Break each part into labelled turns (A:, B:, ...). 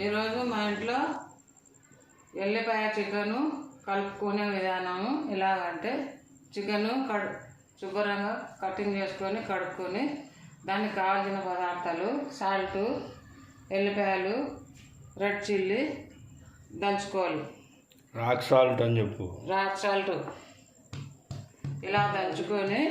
A: ఈరోజు మా ఇంట్లో ఎల్లిపాయ చికెను కలుపుకునే విధానము ఎలాగంటే చికెను శుభ్రంగా కటింగ్ చేసుకొని కడుక్కొని దానికి కావాల్సిన పదార్థాలు సాల్టు, ఎల్లిపాయలు, రెడ్ చిల్లీ దంచుకోవాలి.
B: రాక్ సాల్ట్ అని చెప్పు.
A: రాక్ సాల్ట్ ఇలా దంచుకొని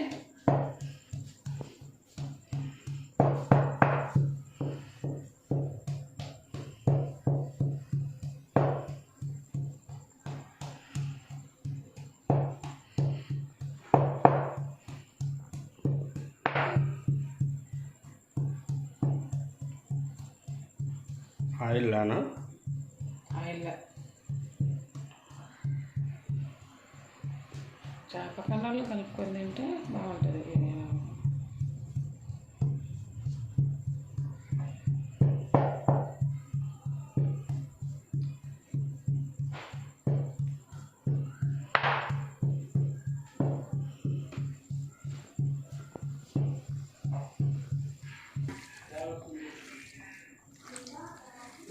B: ఆయిల్నా
A: ఆయిల్ చేప కన్నాలు కలుపుకొని తింటే బాగుంటుంది.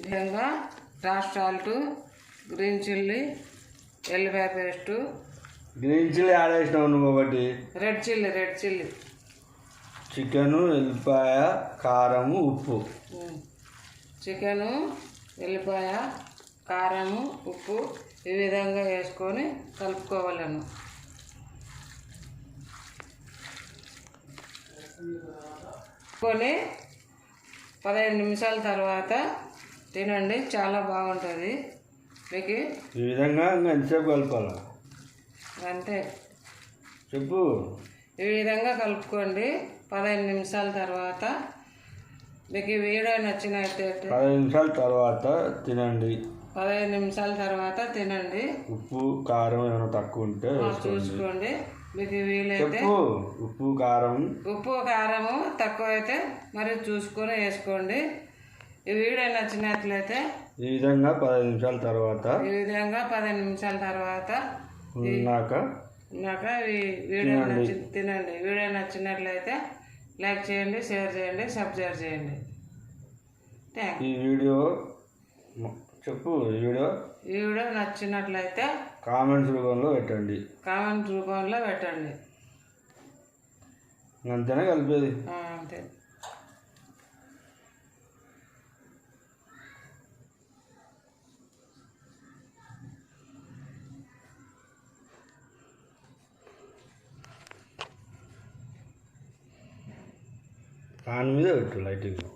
A: విధంగా రాక్ సాల్ట్, గ్రీన్ చిల్లీ, ఎల్లిపాయ పేస్టు,
B: గ్రీన్ చిల్లీ యాడ్ చేసినావు నువ్వు ఒకటి,
A: రెడ్ చిల్లీ,
B: చికెను, ఎల్లిపాయ, కారము, ఉప్పు.
A: చికెను, ఎల్లిపాయ, కారము, ఉప్పు ఈ విధంగా వేసుకొని కలుపుకోవాలను. కొని 15 నిమిషాల తర్వాత తినండి, చాలా బాగుంటుంది. మీకు
B: ఈ విధంగా ఎంతసేపు కలపాలి?
A: అంతే,
B: చెప్పు.
A: ఈ విధంగా కలుపుకోండి. 15 నిమిషాల తర్వాత మీకు ఈ వీడియో నచ్చినట్లయితే
B: 15 నిమిషాల తర్వాత తినండి.
A: 15 నిమిషాల తర్వాత తినండి.
B: ఉప్పు కారం ఏమైనా తక్కువ ఉంటే
A: చూసుకోండి. మీకు వీలైతే
B: ఉప్పు కారము
A: తక్కువ అయితే మరి చూసుకొని వేసుకోండి. ఈ వీడియో నచ్చినట్లయితే
B: ఈ విధంగా 15 నిమిషాల తర్వాత
A: తినండి. వీడియో నచ్చినట్లయితే లైక్ చేయండి, షేర్ చేయండి, సబ్స్క్రైబ్ చేయండి.
B: ఈ వీడియో
A: నచ్చినట్లయితే
B: కామెంట్ రూపంలో పెట్టండి. అంతేనా కలిపేది?
A: అంతే.
B: పాన్ మీద పెట్టు లైట్గా.